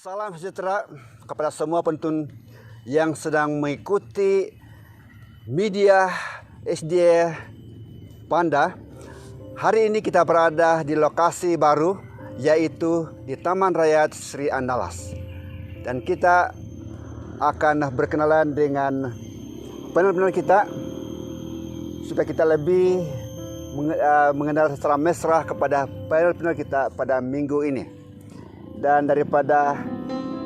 Salam sejahtera kepada semua penonton yang sedang mengikuti media SDA Panda. Hari ini kita berada di lokasi baru, yaitu di Taman Raya Sri Andalas. Dan kita akan berkenalan dengan panel-panel kita supaya kita lebih mengenal secara mesra kepada panel-panel kita pada minggu ini. Dan daripada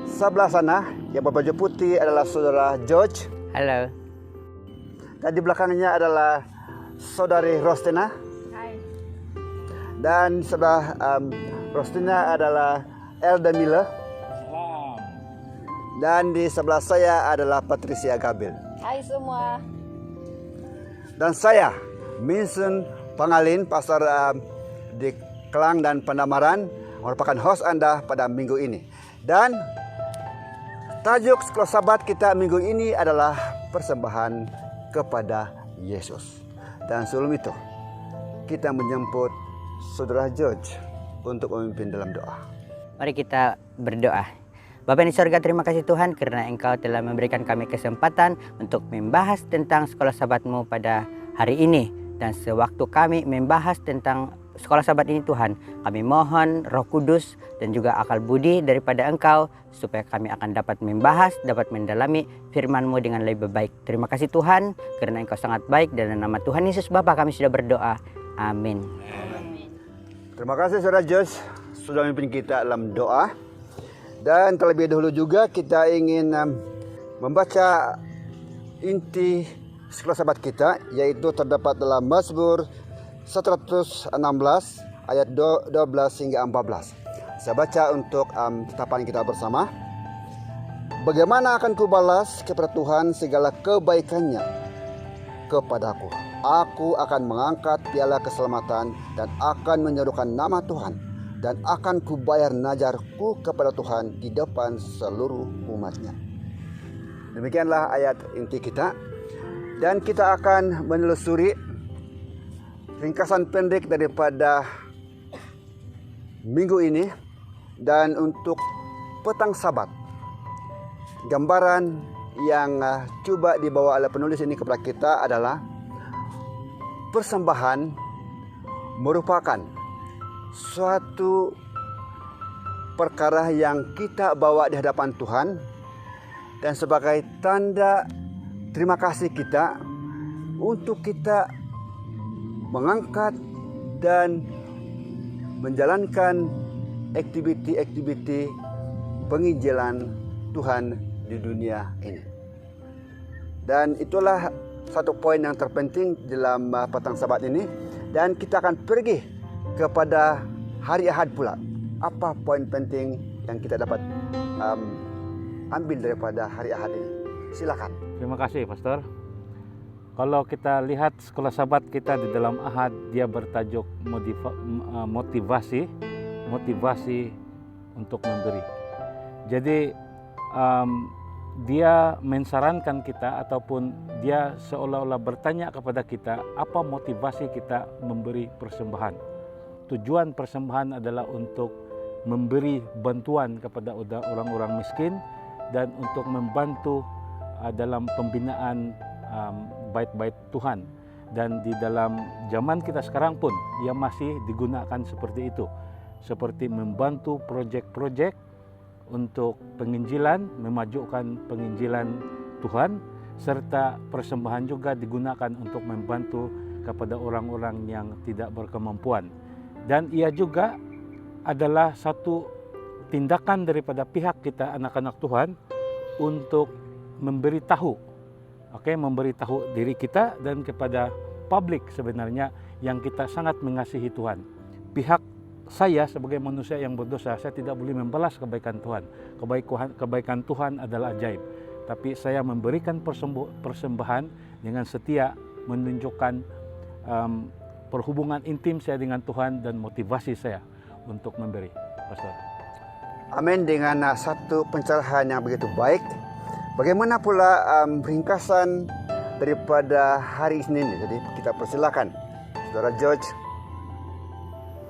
sebelah sana yang berbaju putih adalah saudara George. Halo. Dan di belakangnya adalah saudari Rostina. Hai. Dan sebelah Rostina adalah Elda Miller. Salam. Dan di sebelah saya adalah Patricia Gabil. Hai semua. Dan saya Minsun Pangalin, pastor di Kelang dan Pandamaran, merupakan host Anda pada minggu ini. Dan tajuk sekolah sahabat kita minggu ini adalah persembahan kepada Yesus. Dan sebelum itu, kita menjemput saudara George untuk memimpin dalam doa. Mari kita berdoa. Bapa di surga, terima kasih Tuhan karena Engkau telah memberikan kami kesempatan untuk membahas tentang sekolah sahabat-Mu pada hari ini. Dan sewaktu kami membahas tentang sekolah sahabat ini Tuhan, kami mohon Roh Kudus dan juga akal budi daripada Engkau supaya kami akan dapat membahas, dapat mendalami firman-Mu dengan lebih baik. Terima kasih Tuhan karena Engkau sangat baik, dan dalam nama Tuhan Yesus Bapa kami sudah berdoa. Amin. Terima kasih saudara George sudah memimpin kita dalam doa. Dan terlebih dahulu juga kita ingin membaca inti sekolah sahabat kita, yaitu terdapat dalam Mazmur 116 ayat 12 hingga 14. Saya baca untuk tetapan kita bersama. Bagaimana akan kubalas kepada Tuhan segala kebaikannya kepadaku? Aku akan mengangkat piala keselamatan dan akan menyerukan nama Tuhan, dan akan kubayar najarku kepada Tuhan di depan seluruh umatnya. Demikianlah ayat inti kita. Dan kita akan menelusuri ringkasan pendek daripada minggu ini. Dan untuk petang Sabat, gambaran yang coba dibawa oleh penulis ini kepada kita adalah persembahan merupakan suatu perkara yang kita bawa di hadapan Tuhan, dan sebagai tanda terima kasih kita untuk kita mengangkat dan menjalankan aktiviti-aktiviti penginjilan Tuhan di dunia ini. Dan itulah satu poin yang terpenting dalam petang Sabat ini. Dan kita akan pergi kepada hari Ahad pula. Apa poin penting yang kita dapat ambil daripada hari Ahad ini? Silakan. Terima kasih Pastor. Kalau kita lihat sekolah sahabat kita di dalam Ahad, dia bertajuk motivasi untuk memberi. Jadi dia mensarankan kita, ataupun dia seolah-olah bertanya kepada kita, apa motivasi kita memberi persembahan. Tujuan persembahan adalah untuk memberi bantuan kepada orang-orang miskin dan untuk membantu dalam pembinaan bait-bait Tuhan. Dan di dalam zaman kita sekarang pun ia masih digunakan seperti itu, seperti membantu proyek-proyek untuk penginjilan, memajukan penginjilan Tuhan, serta persembahan juga digunakan untuk membantu kepada orang-orang yang tidak berkemampuan. Dan ia juga adalah satu tindakan daripada pihak kita, anak-anak Tuhan, untuk memberitahu diri kita dan kepada publik sebenarnya yang kita sangat mengasihi Tuhan. Pihak saya sebagai manusia yang berdosa, saya tidak boleh membalas kebaikan Tuhan. Kebaikan Tuhan adalah ajaib. Tapi saya memberikan persembahan dengan setia, menunjukkan perhubungan intim saya dengan Tuhan dan motivasi saya untuk memberi. Pastor. Amin. Dengan satu pencerahan yang begitu baik. Bagaimana pula ringkasan daripada hari Senin ini? Jadi kita persilakan saudara George.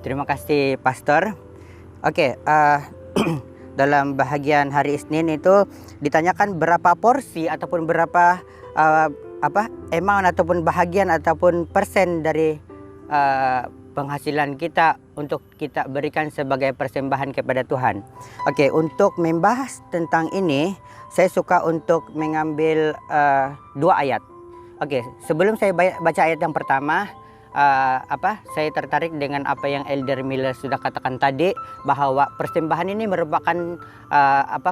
Terima kasih Pastor. Oke, dalam bahagian hari Isnin itu ditanyakan berapa porsi ataupun berapa amount ataupun bahagian ataupun persen dari penghasilan kita untuk kita berikan sebagai persembahan kepada Tuhan. Oke, untuk membahas tentang ini, saya suka untuk mengambil 2 ayat. Oke, sebelum saya baca ayat yang pertama, saya tertarik dengan apa yang Elder Miller sudah katakan tadi, bahwa persembahan ini merupakan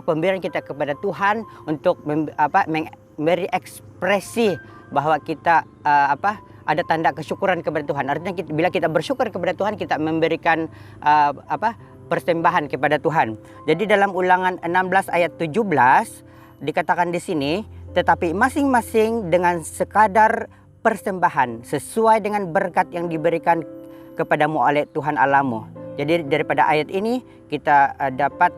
pemberian kita kepada Tuhan untuk memberi ekspresi bahwa kita ada tanda kesyukuran kepada Tuhan. Artinya bila kita bersyukur kepada Tuhan, kita memberikan persembahan kepada Tuhan. Jadi dalam Ulangan 16 ayat 17 dikatakan di sini, tetapi masing-masing dengan sekadar persembahan sesuai dengan berkat yang diberikan kepadamu oleh Tuhan Allahmu. Jadi daripada ayat ini kita dapat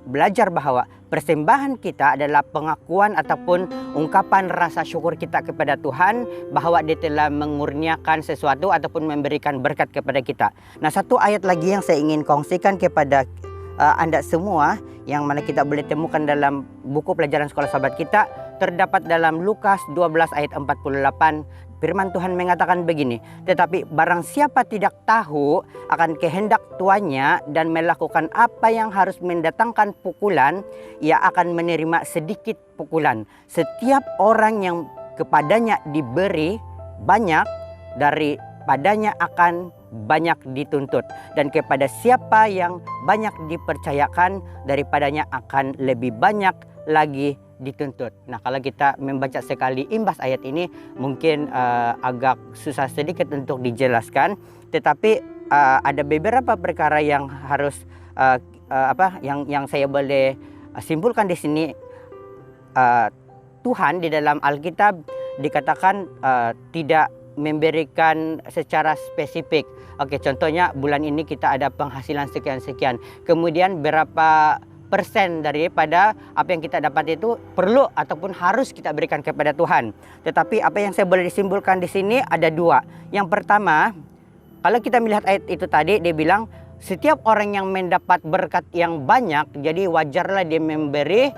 belajar bahwa persembahan kita adalah pengakuan ataupun ungkapan rasa syukur kita kepada Tuhan bahwa Dia telah mengurniakan sesuatu ataupun memberikan berkat kepada kita. Nah, satu ayat lagi yang saya ingin kongsikan kepada Anda semua yang mana kita boleh temukan dalam buku pelajaran sekolah sahabat kita, terdapat dalam Lukas 12 ayat 48. Firman Tuhan mengatakan begini, tetapi barang siapa tidak tahu akan kehendak tuannya dan melakukan apa yang harus mendatangkan pukulan, ia akan menerima sedikit pukulan. Setiap orang yang kepadanya diberi banyak, daripadanya akan banyak dituntut. Dan kepada siapa yang banyak dipercayakan, daripadanya akan lebih banyak lagi dituntut. Nah, kalau kita membaca sekali imbas ayat ini mungkin agak susah sedikit untuk dijelaskan, tetapi ada beberapa perkara yang harus yang saya boleh simpulkan di sini. Tuhan di dalam Alkitab dikatakan tidak memberikan secara spesifik. Oke, contohnya bulan ini kita ada penghasilan sekian-sekian. Kemudian berapa persen daripada apa yang kita dapat itu perlu ataupun harus kita berikan kepada Tuhan. Tetapi apa yang saya boleh disimpulkan di sini ada 2. Yang pertama, kalau kita melihat ayat itu tadi, dia bilang setiap orang yang mendapat berkat yang banyak, jadi wajarlah dia memberi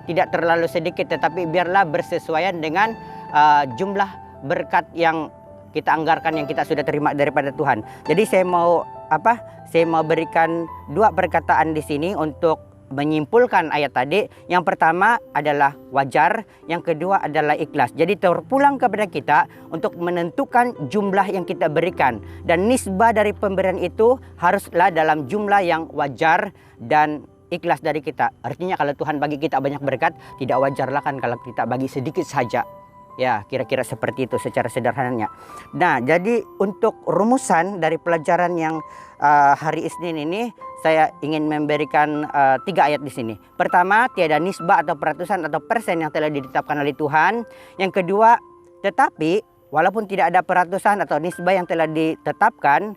tidak terlalu sedikit, tetapi biarlah bersesuaian dengan jumlah berkat yang kita anggarkan, yang kita sudah terima daripada Tuhan. Jadi saya mau berikan 2 perkataan di sini untuk menyimpulkan ayat tadi. Yang pertama adalah wajar, yang kedua adalah ikhlas. Jadi terpulang kepada kita untuk menentukan jumlah yang kita berikan, dan nisbah dari pemberian itu haruslah dalam jumlah yang wajar dan ikhlas dari kita. Artinya kalau Tuhan bagi kita banyak berkat, tidak wajarlah kan kalau kita bagi sedikit saja. Ya, kira-kira seperti itu secara sederhananya. Nah, jadi untuk rumusan dari pelajaran yang hari Isnin ini, saya ingin memberikan 3 ayat di sini. Pertama, tiada nisbah atau peratusan atau persen yang telah ditetapkan oleh Tuhan. Yang kedua, tetapi walaupun tidak ada peratusan atau nisbah yang telah ditetapkan,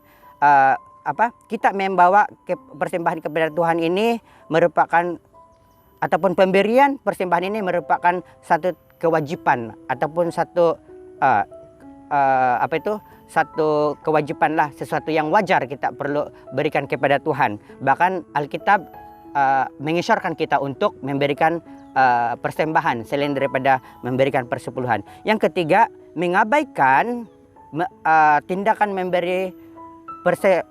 kita membawa persembahan kepada Tuhan ini merupakan, ataupun pemberian persembahan ini merupakan satu kewajiban ataupun satu satu kewajiban lah, sesuatu yang wajar kita perlu berikan kepada Tuhan. Bahkan Alkitab mengisyaratkan kita untuk memberikan persembahan selain daripada memberikan persepuluhan. Yang ketiga, mengabaikan tindakan memberi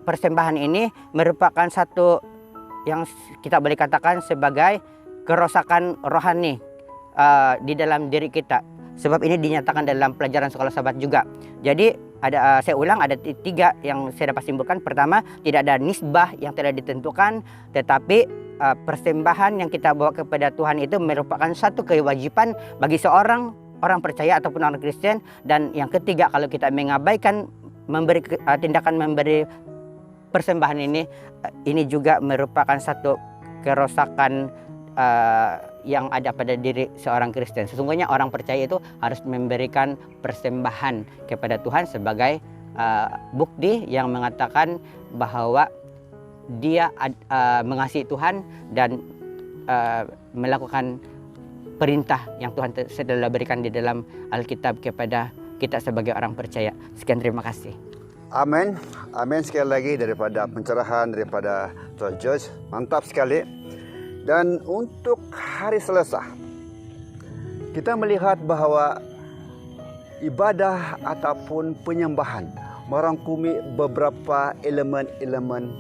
persembahan ini merupakan satu yang kita boleh katakan sebagai kerosakan rohani di dalam diri kita. Sebab ini dinyatakan dalam pelajaran sekolah sahabat juga. Jadi saya ulang, ada 3 yang saya dapat simpulkan. Pertama, tidak ada nisbah yang telah ditentukan, tetapi persembahan yang kita bawa kepada Tuhan itu merupakan satu kewajiban bagi seorang orang percaya ataupun orang Kristen. Dan yang ketiga, kalau kita mengabaikan tindakan memberi persembahan ini juga merupakan satu kerosakan yang ada pada diri seorang Kristen. Sesungguhnya orang percaya itu harus memberikan persembahan kepada Tuhan sebagai bukti yang mengatakan bahwa dia mengasihi Tuhan dan melakukan perintah yang Tuhan telah berikan di dalam Alkitab kepada kita sebagai orang percaya. Sekian, terima kasih. Amin. Amin sekali lagi daripada pencerahan daripada Tuan George. Mantap sekali. Dan untuk hari Selasa, kita melihat bahwa ibadah ataupun penyembahan merangkumi beberapa elemen-elemen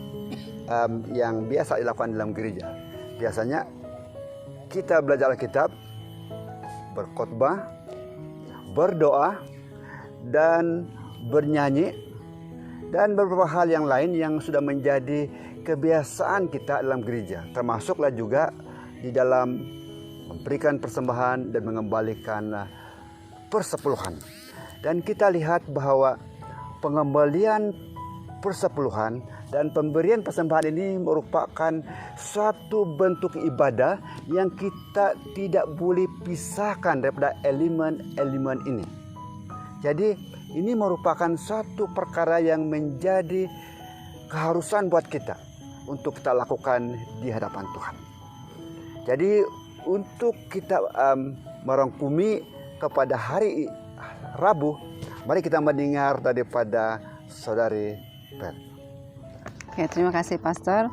yang biasa dilakukan dalam gereja. Biasanya kita belajar Alkitab, berkhotbah, berdoa, dan bernyanyi, dan beberapa hal yang lain yang sudah menjadi kebiasaan kita dalam gereja. Termasuklah juga di dalam memberikan persembahan dan mengembalikan persepuluhan. Dan kita lihat bahwa pengembalian persepuluhan dan pemberian persembahan ini merupakan suatu bentuk ibadah yang kita tidak boleh pisahkan daripada elemen-elemen ini. Jadi ini merupakan suatu perkara yang menjadi keharusan buat kita untuk kita lakukan di hadapan Tuhan. Jadi untuk kita merangkumi kepada hari Rabu, mari kita mendengar daripada Saudari Per. Oke, terima kasih Pastor.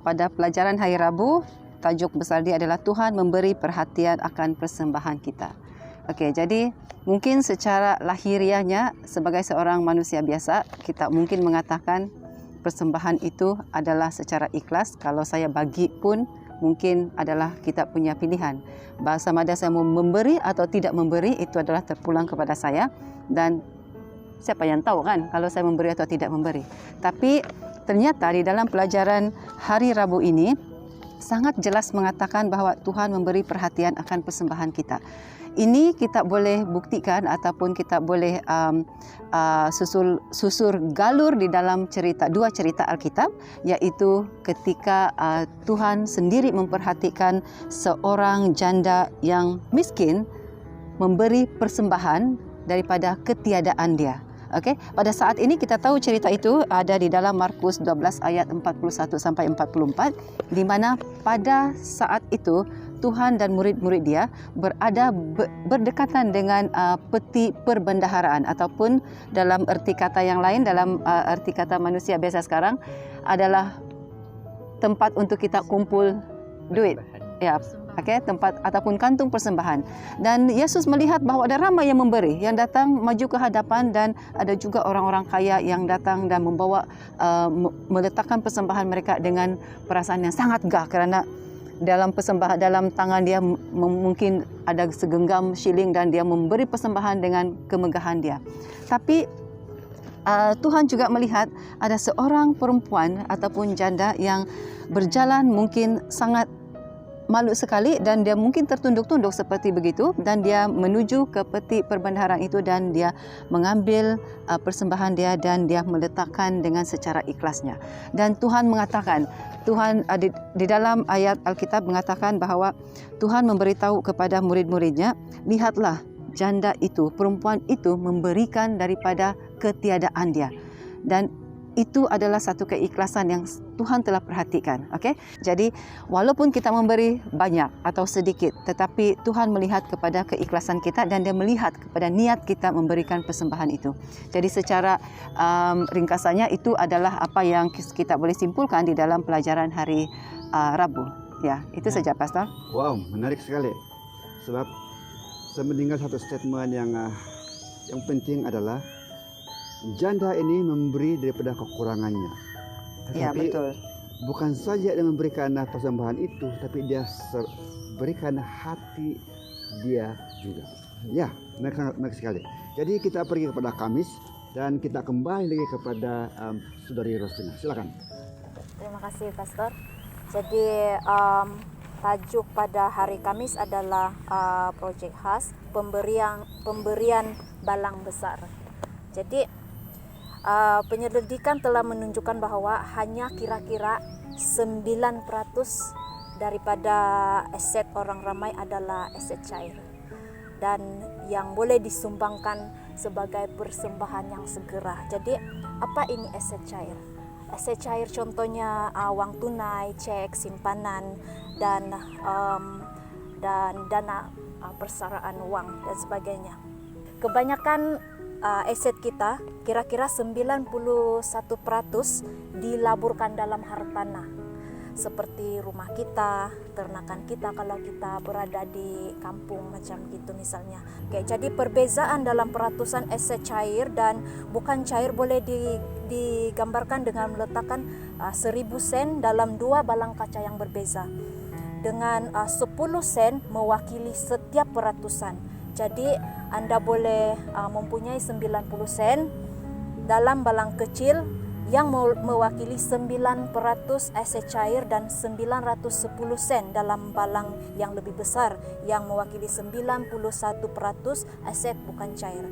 Pada pelajaran hari Rabu, tajuk besar dia adalah Tuhan memberi perhatian akan persembahan kita. Oke, jadi mungkin secara lahiriahnya sebagai seorang manusia biasa, kita mungkin mengatakan persembahan itu adalah secara ikhlas. Kalau saya bagi pun mungkin adalah kita punya pilihan. Sama ada saya mau memberi atau tidak memberi, itu adalah terpulang kepada saya. Dan siapa yang tahu kan kalau saya memberi atau tidak memberi. Tapi ternyata di dalam pelajaran hari Rabu ini sangat jelas mengatakan bahwa Tuhan memberi perhatian akan persembahan kita. Ini kita boleh buktikan ataupun kita boleh susur galur di dalam dua cerita Alkitab, yaitu ketika Tuhan sendiri memperhatikan seorang janda yang miskin memberi persembahan daripada ketiadaan dia. Okey, pada saat ini kita tahu cerita itu ada di dalam Markus 12 ayat 41 sampai 44, di mana pada saat itu Tuhan dan murid-murid dia berdekatan dengan peti perbendaharaan, ataupun dalam erti kata yang lain, dalam erti kata manusia biasa sekarang adalah tempat untuk kita kumpul duit. Ya, okey, tempat ataupun kantung persembahan. Dan Yesus melihat bahawa ada ramai yang memberi, yang datang maju ke hadapan, dan ada juga orang-orang kaya yang datang dan membawa meletakkan persembahan mereka dengan perasaan yang sangat gah, kerana dalam persembahan, dalam tangan dia mungkin ada segenggam shilling dan dia memberi persembahan dengan kemegahan dia. Tapi Tuhan juga melihat ada seorang perempuan ataupun janda yang berjalan mungkin sangat malu sekali, dan dia mungkin tertunduk-tunduk seperti begitu, dan dia menuju ke peti perbendaharaan itu dan dia mengambil persembahan dia dan dia meletakkan dengan secara ikhlasnya. Dan Tuhan mengatakan, Tuhan di dalam ayat Alkitab mengatakan bahawa Tuhan memberitahu kepada murid-muridnya, lihatlah janda itu, perempuan itu memberikan daripada ketiadaan dia. Dan itu adalah satu keikhlasan yang Tuhan telah perhatikan. Okey? Jadi walaupun kita memberi banyak atau sedikit, tetapi Tuhan melihat kepada keikhlasan kita dan dia melihat kepada niat kita memberikan persembahan itu. Jadi secara ringkasannya itu adalah apa yang kita boleh simpulkan di dalam pelajaran hari Rabu. Ya, itu saja Pastor. Wow, menarik sekali. Sebab saya mendengar satu statement yang penting adalah janda ini memberi daripada kekurangannya. Tetapi Ya, betul. bukan saja dia memberikan persembahan itu, tapi dia berikan hati dia juga. Ya, menarik sekali. Jadi kita pergi kepada Kamis dan kita kembali lagi kepada Saudari Rosina. Silakan. Terima kasih Pastor. Jadi tajuk pada hari Kamis adalah projek khas pemberian balang besar. Jadi penyelidikan telah menunjukkan bahwa hanya kira-kira 9% daripada aset orang ramai adalah aset cair, dan yang boleh disumbangkan sebagai persembahan yang segera. Jadi apa ini aset cair? Aset cair contohnya uang tunai, cek, simpanan, dan dana persaraan uang dan sebagainya. Kebanyakan aset kita kira-kira 91% dilaburkan dalam hartanah. seperti rumah kita, ternakan kita kalau kita berada di kampung macam gitu misalnya. Oke, jadi perbezaan dalam peratusan aset cair dan bukan cair boleh digambarkan dengan meletakkan 1000 sen dalam 2 balang kaca yang berbeza. Dengan 10 sen mewakili setiap peratusan. Jadi Anda boleh mempunyai 90 sen dalam balang kecil yang mewakili 9% aset cair dan 910 sen dalam balang yang lebih besar yang mewakili 91% aset bukan cair.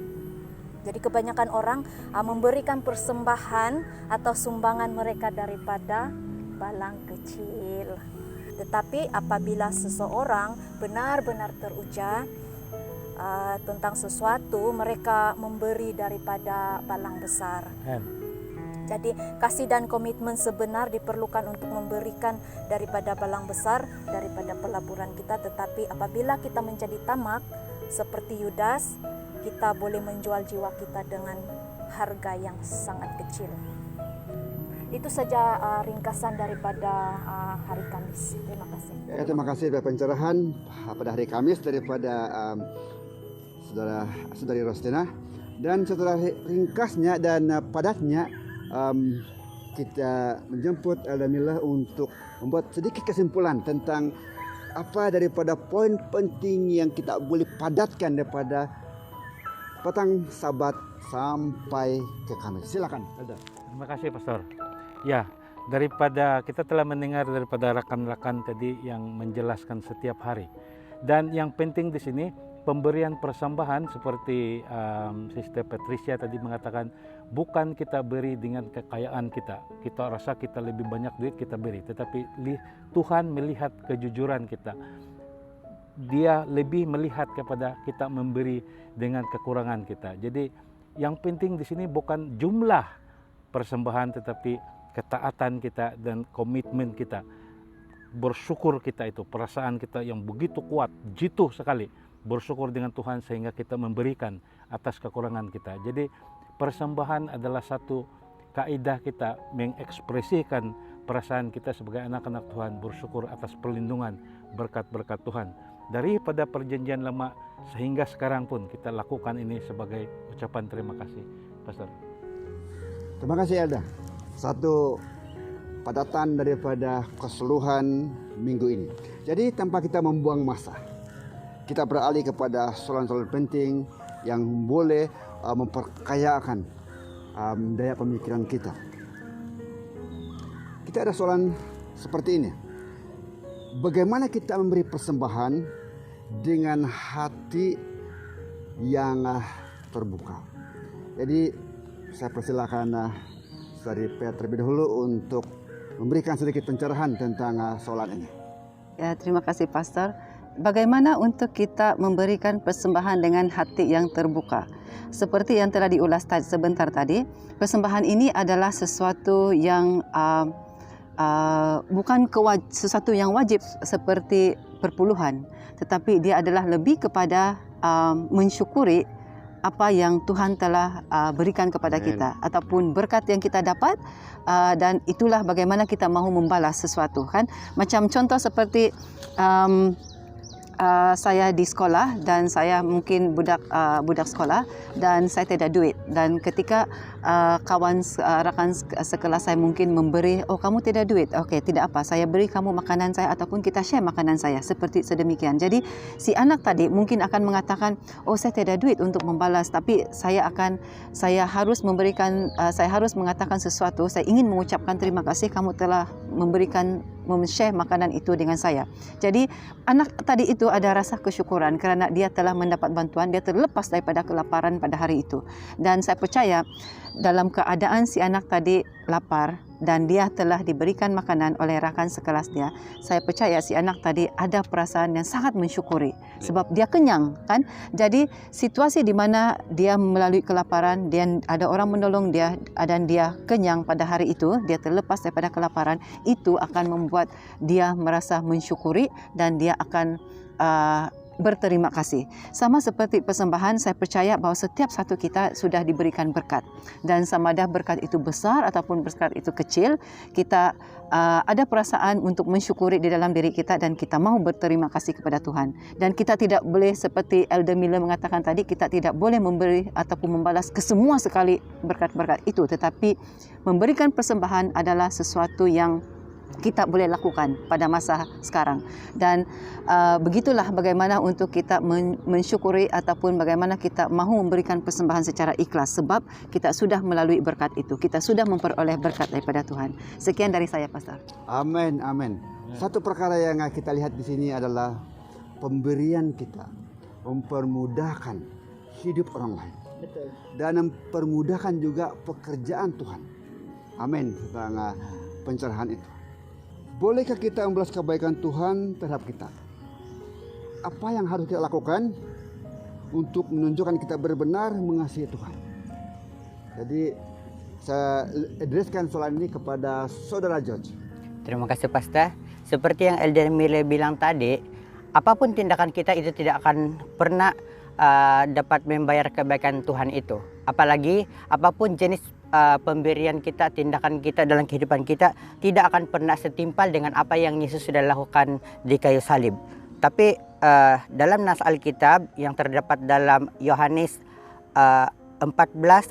Jadi kebanyakan orang memberikan persembahan atau sumbangan mereka daripada balang kecil. Tetapi apabila seseorang benar-benar teruja tentang sesuatu, mereka memberi daripada balang besar. Jadi kasih dan komitmen sebenar diperlukan untuk memberikan daripada balang besar daripada pelaburan kita. Tetapi apabila kita menjadi tamak seperti Yudas, kita boleh menjual jiwa kita dengan harga yang sangat kecil. Itu saja ringkasan daripada hari Kamis. Terima kasih. Ya, terima kasih atas pencerahan pada hari Kamis daripada saudari Rostina. Dan setelah ringkasnya dan padatnya, kita menjemput Elda untuk membuat sedikit kesimpulan tentang apa daripada poin penting yang kita boleh padatkan daripada petang Sabat sampai ke Kamis. Silakan, Elda. Terima kasih, Pastor. Ya, daripada kita telah mendengar daripada rakan-rakan tadi yang menjelaskan setiap hari. Dan yang penting di sini pemberian persembahan seperti Sister Patricia tadi mengatakan, bukan kita beri dengan kekayaan kita. Kita rasa kita lebih banyak duit kita beri, tetapi Tuhan melihat kejujuran kita. Dia lebih melihat kepada kita memberi dengan kekurangan kita. Jadi yang penting di sini bukan jumlah persembahan, tetapi ketaatan kita dan komitmen kita. Bersyukur kita itu, perasaan kita yang begitu kuat, jitu sekali. Bersyukur dengan Tuhan sehingga kita memberikan atas kekurangan kita. Jadi persembahan adalah satu kaidah kita mengekspresikan perasaan kita sebagai anak-anak Tuhan, bersyukur atas perlindungan, berkat-berkat Tuhan. Daripada perjanjian lama sehingga sekarang pun kita lakukan ini sebagai ucapan terima kasih. Pastor. Terima kasih, Elda. Satu padatan daripada keseluruhan minggu ini. Jadi tanpa kita membuang masa, kita beralih kepada soalan-soalan penting yang boleh memperkayakan daya pemikiran kita. Kita ada soalan seperti ini. Bagaimana kita memberi persembahan dengan hati yang terbuka? Jadi saya persilakan dari Pia terlebih dahulu untuk memberikan sedikit pencerahan tentang soalan ini. Ya, terima kasih, Pastor. Bagaimana untuk kita memberikan persembahan dengan hati yang terbuka? Seperti yang telah diulas sebentar tadi, persembahan ini adalah sesuatu yang bukan sesuatu yang wajib seperti perpuluhan, tetapi dia adalah lebih kepada mensyukuri apa yang Tuhan telah berikan kepada kita ataupun berkat yang kita dapat, dan itulah bagaimana kita mahu membalas sesuatu, kan? Macam contoh seperti saya di sekolah dan saya mungkin budak sekolah dan saya tidak duit, dan ketika rakan sekelas saya mungkin memberi, oh kamu tidak duit, okey tidak apa, saya beri kamu makanan saya ataupun kita share makanan saya, seperti sedemikian. Jadi si anak tadi mungkin akan mengatakan, oh saya tidak duit untuk membalas, tapi saya harus memberikan, saya harus mengatakan sesuatu, saya ingin mengucapkan terima kasih kamu telah share makanan itu dengan saya. Jadi anak tadi itu ada rasa kesyukuran kerana dia telah mendapat bantuan, dia terlepas daripada kelaparan pada hari itu. Dan saya percaya dalam keadaan si anak tadi lapar dan dia telah diberikan makanan oleh rakan sekelas dia, saya percaya si anak tadi ada perasaan yang sangat mensyukuri sebab dia kenyang, kan? Jadi situasi di mana dia melalui kelaparan, dia ada orang menolong dia dan dia kenyang pada hari itu, dia terlepas daripada kelaparan, itu akan membuat dia merasa mensyukuri dan dia akan berterima kasih. Sama seperti persembahan, saya percaya bahawa setiap satu kita sudah diberikan berkat. Dan sama ada berkat itu besar ataupun berkat itu kecil, kita ada perasaan untuk mensyukuri di dalam diri kita dan kita mahu berterima kasih kepada Tuhan. Dan kita tidak boleh seperti Elder Miller mengatakan tadi, kita tidak boleh memberi ataupun membalas kesemua sekali berkat-berkat itu. Tetapi memberikan persembahan adalah sesuatu yang kita boleh lakukan pada masa sekarang. Dan begitulah bagaimana untuk kita mensyukuri ataupun bagaimana kita mahu memberikan persembahan secara ikhlas, sebab kita sudah melalui berkat itu, kita sudah memperoleh berkat daripada Tuhan. Sekian dari saya, Pastor. Amin, amin. Satu perkara yang kita lihat di sini adalah pemberian kita mempermudahkan hidup orang lain. Betul. Dan mempermudahkan juga pekerjaan Tuhan. Amin. Tentang pencerahan itu. Bolehkah kita membalas kebaikan Tuhan terhadap kita? Apa yang harus kita lakukan untuk menunjukkan kita benar-benar mengasihi Tuhan? Jadi saya addresskan soal ini kepada Saudara George. Terima kasih Pastor. Seperti yang Elder Miller bilang tadi, apapun tindakan kita itu tidak akan pernah dapat membayar kebaikan Tuhan itu. Apalagi apapun jenis pemberian kita, tindakan kita dalam kehidupan kita tidak akan pernah setimpal dengan apa yang Yesus sudah lakukan di kayu salib. Tapi dalam nas Alkitab yang terdapat dalam Yohanes 14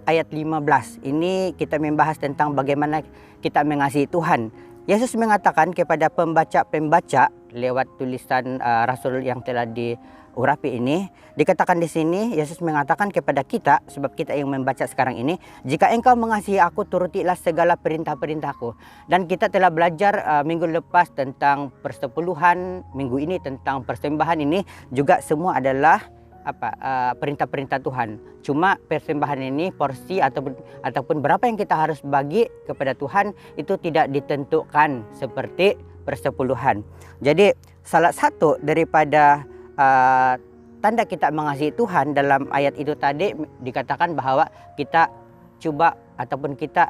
ayat 15, ini kita membahas tentang bagaimana kita mengasihi Tuhan. Yesus mengatakan kepada pembaca-pembaca lewat tulisan Rasul yang telah diurapi ini, dikatakan di sini Yesus mengatakan kepada kita, sebab kita yang membaca sekarang ini, jika engkau mengasihi aku, turutilah segala perintah-perintahku. Dan kita telah belajar minggu lepas tentang persepuluhan, minggu ini tentang persembahan, ini juga semua adalah perintah-perintah Tuhan. Cuma persembahan ini porsi ataupun berapa yang kita harus bagi kepada Tuhan itu tidak ditentukan seperti persepuluhan. Jadi salah satu daripada tanda kita mengasihi Tuhan dalam ayat itu tadi dikatakan bahwa kita coba ataupun kita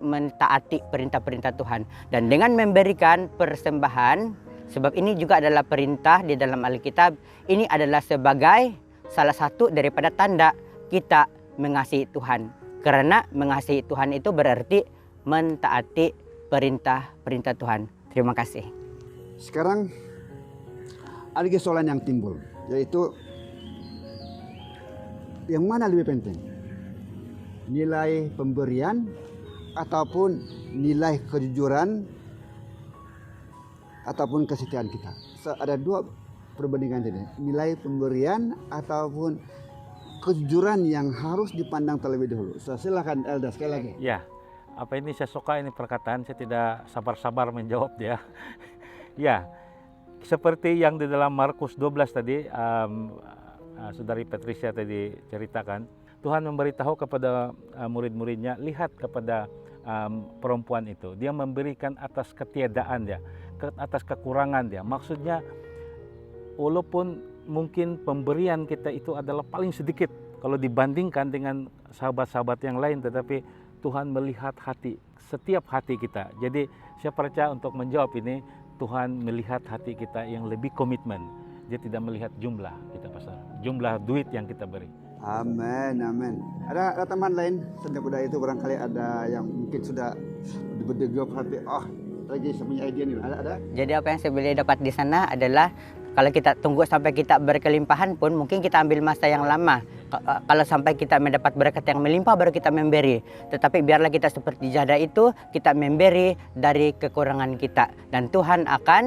mentaati perintah-perintah Tuhan. Dan dengan memberikan persembahan, sebab ini juga adalah perintah di dalam Alkitab, ini adalah sebagai salah satu daripada tanda kita mengasihi Tuhan. Karena mengasihi Tuhan itu berarti mentaati perintah-perintah Tuhan. Terima kasih. Sekarang ada soalan yang timbul, yaitu yang mana lebih penting? Nilai pemberian ataupun nilai kejujuran ataupun kesetiaan kita? Ada dua perbandingan ini, nilai pemberian ataupun kejujuran yang harus dipandang terlebih dahulu. Silakan Elda sekali lagi. Ya, apa ini saya suka ini perkataan, saya tidak sabar-sabar menjawab dia. Ya, seperti yang di dalam Markus 12 tadi, Saudari Patricia tadi ceritakan, Tuhan memberitahu kepada murid-muridnya, lihat kepada perempuan itu, dia memberikan atas ketiadaan dia, atas kekurangan dia. Maksudnya walaupun mungkin pemberian kita itu adalah paling sedikit kalau dibandingkan dengan sahabat-sahabat yang lain, tetapi Tuhan melihat hati, setiap hati kita. Jadi saya percaya untuk menjawab ini, Tuhan melihat hati kita yang lebih komitmen. Dia tidak melihat jumlah kita pasar, jumlah duit yang kita beri. Amin, amin. Ada teman lain sejak udah itu barangkali ada yang mungkin sudah berdegap hati, lagi saya punya ide nih, ada? Jadi apa yang saya boleh dapat di sana adalah kalau kita tunggu sampai kita berkelimpahan pun mungkin kita ambil masa yang lama. Kalau sampai kita mendapat berkat yang melimpah baru kita memberi. Tetapi biarlah kita seperti janda itu, kita memberi dari kekurangan kita. Dan Tuhan akan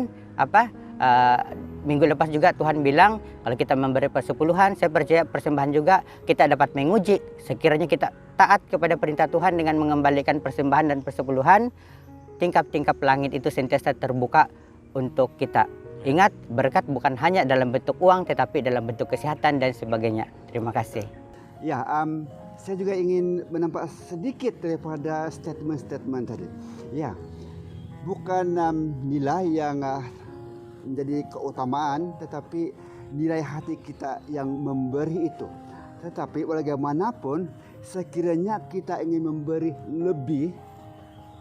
minggu lepas juga Tuhan bilang kalau kita memberi persepuluhan, saya percaya persembahan juga kita dapat menguji. Sekiranya kita taat kepada perintah Tuhan dengan mengembalikan persembahan dan persepuluhan, tingkap-tingkap langit itu sentiasa terbuka untuk kita. Ingat, berkat bukan hanya dalam bentuk uang, tetapi dalam bentuk kesehatan dan sebagainya. Terima kasih. Ya, saya juga ingin menambah sedikit daripada statement-statement tadi. Ya, bukan nilai yang menjadi keutamaan, tetapi nilai hati kita yang memberi itu. Tetapi bagaimanapun, sekiranya kita ingin memberi lebih,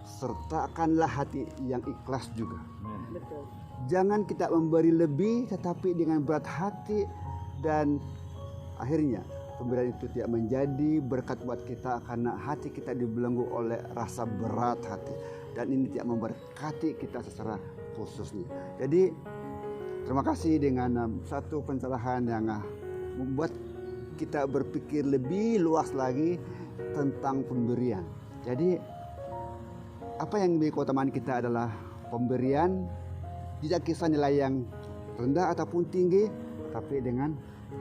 sertakanlah hati yang ikhlas juga. Betul. Jangan kita memberi lebih tetapi dengan berat hati dan akhirnya pemberian itu tidak menjadi berkat buat kita karena hati kita dibelenggu oleh rasa berat hati, dan ini tidak memberkati kita secara khususnya. Jadi terima kasih dengan satu pencerahan yang membuat kita berpikir lebih luas lagi tentang pemberian. Jadi apa yang menjadi keutamaan kita adalah pemberian, tidak kisah nilai yang rendah ataupun tinggi, tapi dengan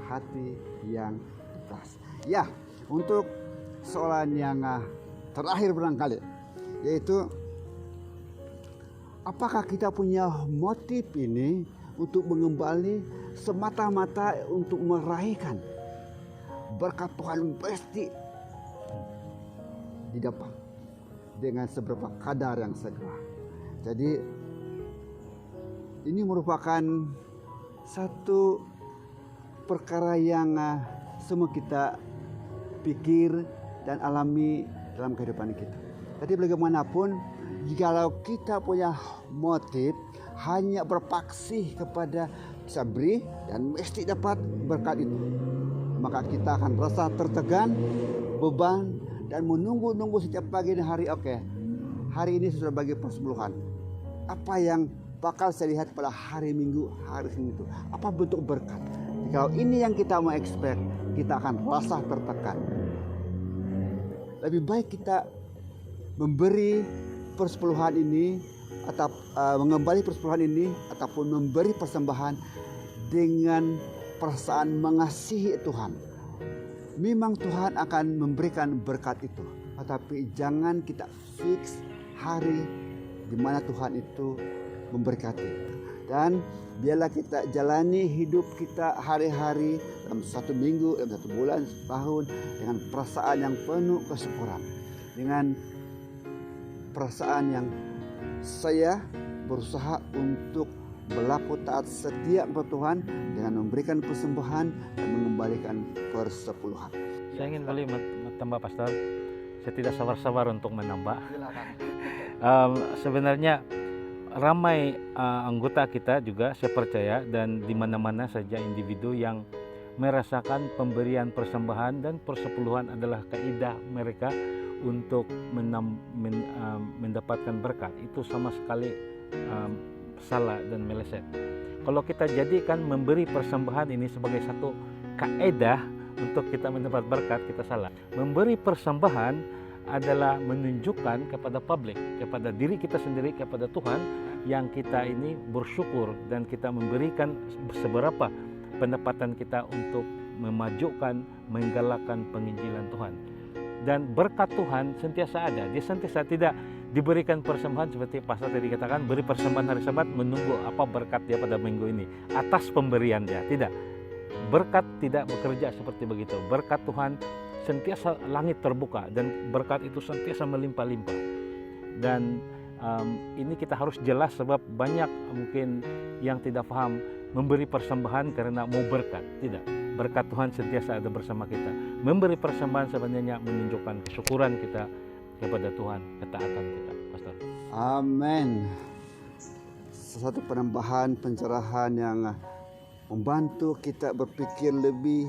hati yang ikhlas. Ya, untuk soalan yang terakhir barangkali, yaitu apakah kita punya motif ini untuk mengembali semata-mata untuk meraihkan berkat Tuhan pasti didapat dengan seberapa kadar yang segera. Jadi ini merupakan satu perkara yang semua kita pikir dan alami dalam kehidupan kita. Jadi bagaimanapun, jikalau kita punya motif hanya berpaksih kepada bisa beri dan mesti dapat berkat itu, maka kita akan rasa tertekan, beban, dan menunggu-nunggu setiap pagi dan hari. Oke, hari ini sudah bagi persepuluhan. Apa yang bakal saya lihat pada hari Minggu, hari Senin itu? Apa bentuk berkat? Kalau ini yang kita mau expect, kita akan rasa tertekan. Lebih baik kita memberi persepuluhan ini atau mengembali persepuluhan ini ataupun memberi persembahan dengan perasaan mengasihi Tuhan. Memang Tuhan akan memberikan berkat itu, tetapi jangan kita fix hari di mana Tuhan itu memberkati. Dan biarlah kita jalani hidup kita hari-hari dalam satu minggu, dalam satu bulan, setahun dengan perasaan yang penuh kesyukuran. Dengan perasaan yang saya berusaha untuk berlaku taat setia kepada Tuhan dengan memberikan persembahan dan mengembalikan persepuluhan. Saya ingin kali tambah, Pastor. Saya tidak sabar-sabar untuk menambah. Sebenarnya ramai anggota kita juga, saya percaya, dan di mana-mana saja individu yang merasakan pemberian persembahan dan persepuluhan adalah kaidah mereka untuk mendapatkan berkat. Itu sama sekali salah dan meleset. Kalau kita jadikan memberi persembahan ini sebagai satu kaidah untuk kita mendapat berkat, kita salah. Memberi persembahan adalah menunjukkan kepada publik, kepada diri kita sendiri, kepada Tuhan, yang kita ini bersyukur dan kita memberikan seberapa pendapatan kita untuk memajukan, menggalakkan penginjilan Tuhan. Dan berkat Tuhan sentiasa ada. Dia sentiasa tidak diberikan persembahan seperti Pastor tadi katakan, beri persembahan hari Sabat menunggu apa berkat dia pada minggu ini atas pemberian dia. Tidak. Berkat tidak bekerja seperti begitu. Berkat Tuhan sentiasa langit terbuka dan berkat itu sentiasa melimpah-limpah. Dan ini kita harus jelas, sebab banyak mungkin yang tidak paham memberi persembahan karena mau berkat. Tidak, berkat Tuhan sentiasa ada bersama kita. Memberi persembahan sebenarnya menunjukkan kesyukuran kita kepada Tuhan, ketaatan kita, Pastor. Amin. Satu penambahan pencerahan yang membantu kita berpikir lebih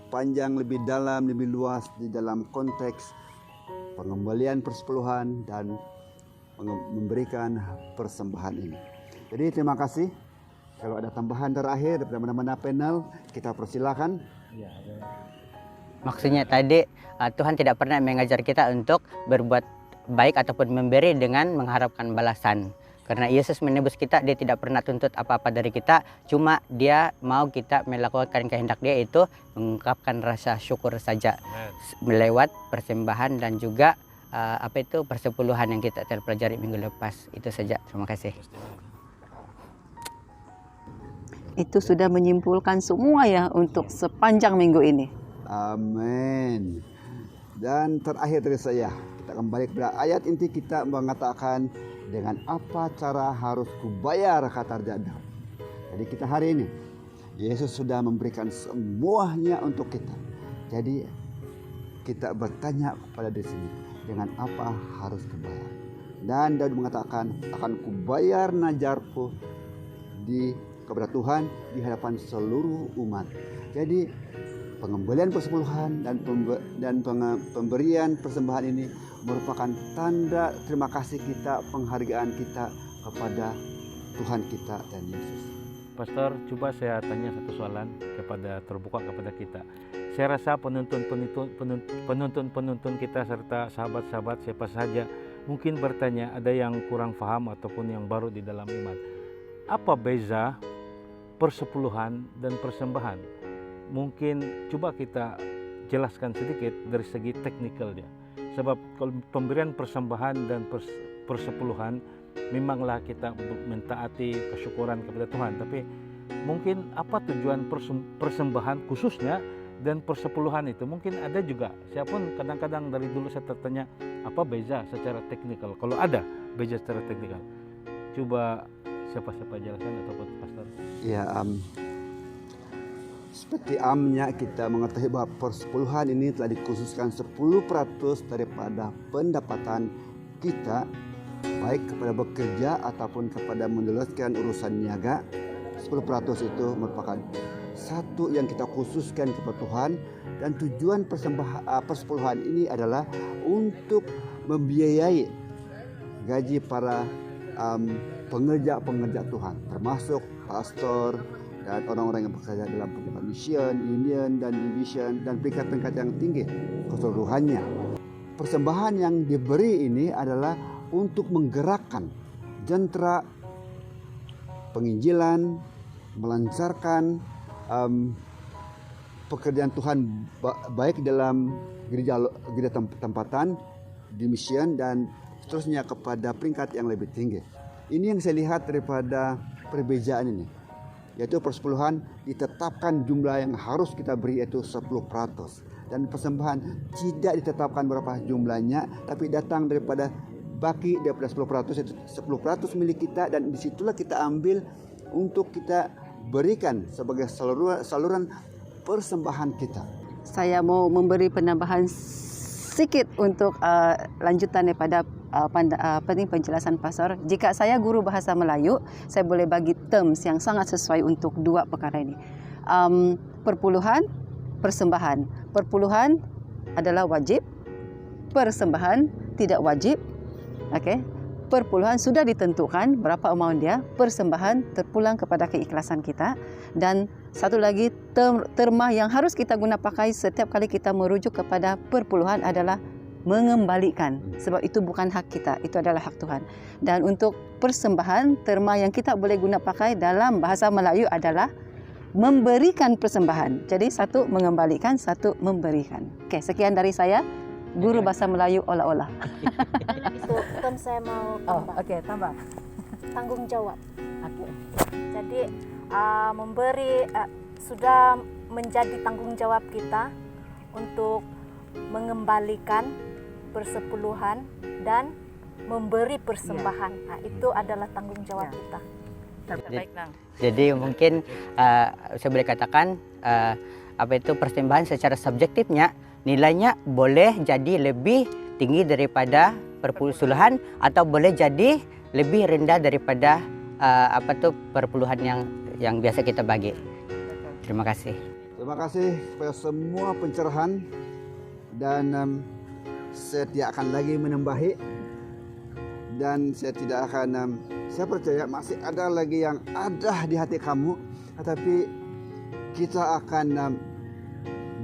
panjang, lebih dalam, lebih luas di dalam konteks pengembalian persepuluhan dan memberikan persembahan ini. Jadi terima kasih. Kalau ada tambahan terakhir daripada mana-mana panel, kita persilakan. Maksudnya tadi Tuhan tidak pernah mengajar kita untuk berbuat baik ataupun memberi dengan mengharapkan balasan. Karena Yesus menebus kita, dia tidak pernah tuntut apa-apa dari kita. Cuma dia mau kita melakukan kehendak dia, itu mengungkapkan rasa syukur saja. Melewat persembahan dan juga persepuluhan yang kita terpelajari minggu lepas. Itu saja, terima kasih. Itu sudah menyimpulkan semua ya untuk sepanjang minggu ini. Amin. Dan terakhir dari saya, kita kembali kepada ayat inti kita mengatakan, dengan apa cara harus kubayar, kata Raja. Jadi kita hari ini, Yesus sudah memberikan semuanya untuk kita. Jadi kita bertanya kepada diri sini, dengan apa harus kubayar? Dan Daud mengatakan, akan kubayar najarku di kepada Tuhan di hadapan seluruh umat. Jadi pengembalian persepuluhan dan pemberian persembahan ini merupakan tanda terima kasih kita, penghargaan kita kepada Tuhan kita dan Yesus. Pastor, coba saya tanya satu soalan terbuka kepada kita. Saya rasa penonton kita serta sahabat-sahabat siapa saja mungkin bertanya, ada yang kurang paham ataupun yang baru di dalam iman. Apa beza persepuluhan dan persembahan? Mungkin coba kita jelaskan sedikit dari segi teknikalnya. Sebab kalau pemberian persembahan dan persepuluhan memanglah kita mentaati kesyukuran kepada Tuhan. Tapi mungkin apa tujuan persembahan khususnya dan persepuluhan itu? Mungkin ada juga. Saya pun kadang-kadang dari dulu saya tertanya apa beza secara teknikal. Kalau ada beza secara teknikal, coba siapa-siapa jelaskan ataupun pastor. Ya, seperti amnya kita mengetahui bahwa persepuluhan ini telah dikhususkan 10% daripada pendapatan kita, baik kepada bekerja ataupun kepada meneruskan urusan niaga. 10% itu merupakan satu yang kita khususkan kepada Tuhan, dan tujuan persepuluhan ini adalah untuk membiayai gaji para pengerja-pengerja Tuhan, termasuk pastor dan orang-orang yang bekerja dalam pejabat mission, union, dan division, dan peringkat-peringkat yang tinggi keseluruhannya. Persembahan yang diberi ini adalah untuk menggerakkan jentera penginjilan, melancarkan pekerjaan Tuhan baik dalam gereja tempatan, di mission, dan seterusnya kepada peringkat yang lebih tinggi. Ini yang saya lihat daripada perbezaan ini, yaitu persepuluhan ditetapkan jumlah yang harus kita beri yaitu 10%, dan persembahan tidak ditetapkan berapa jumlahnya, tapi datang daripada baki daripada 10%, yaitu 10% milik kita, dan disitulah kita ambil untuk kita berikan sebagai saluran persembahan kita. Saya mau memberi penambahan sedikit untuk lanjutan daripada penjelasan pastor. Jika saya guru bahasa Melayu, saya boleh bagi terms yang sangat sesuai untuk dua perkara ini. Perpuluhan, persembahan. Perpuluhan adalah wajib, persembahan tidak wajib. Okey. Perpuluhan sudah ditentukan berapa amount dia, persembahan terpulang kepada keikhlasan kita, dan satu lagi terma yang harus kita guna pakai setiap kali kita merujuk kepada perpuluhan adalah mengembalikan, sebab itu bukan hak kita, itu adalah hak Tuhan. Dan untuk persembahan, terma yang kita boleh guna pakai dalam bahasa Melayu adalah memberikan persembahan. Jadi satu mengembalikan, satu memberikan. Okey, sekian dari saya. Guru bahasa Melayu olah-olah. Itu kan saya mau tambah. Okey, tambah. Tanggung jawab. Okey. Jadi sudah menjadi tanggung jawab kita untuk mengembalikan persepuluhan dan memberi persembahan. Nah, itu adalah tanggung jawab kita. Jadi mungkin saya boleh katakan persembahan secara subjektifnya nilainya boleh jadi lebih tinggi daripada perpuluhan atau boleh jadi lebih rendah daripada perpuluhan yang biasa kita bagi. Terima kasih. Terima kasih kepada semua pencerahan, dan saya tidak akan lagi menambahi, dan saya tidak akan saya percaya masih ada lagi yang ada di hati kamu, tetapi kita akan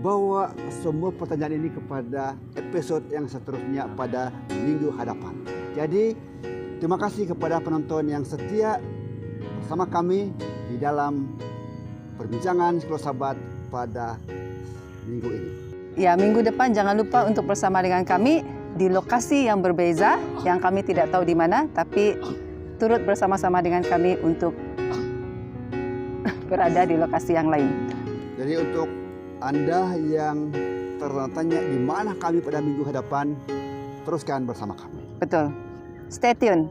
bawa semua pertanyaan ini kepada episode yang seterusnya pada minggu hadapan. Jadi terima kasih kepada penonton yang setia bersama kami di dalam perbincangan Sekolah Sabat pada minggu ini. Ya, minggu depan jangan lupa untuk bersama dengan kami di lokasi yang berbeza yang kami tidak tahu di mana, tapi turut bersama-sama dengan kami untuk berada di lokasi yang lain. Jadi untuk Anda yang tertanya di mana kami pada minggu hadapan, teruskan bersama kami. Betul. Stay tune.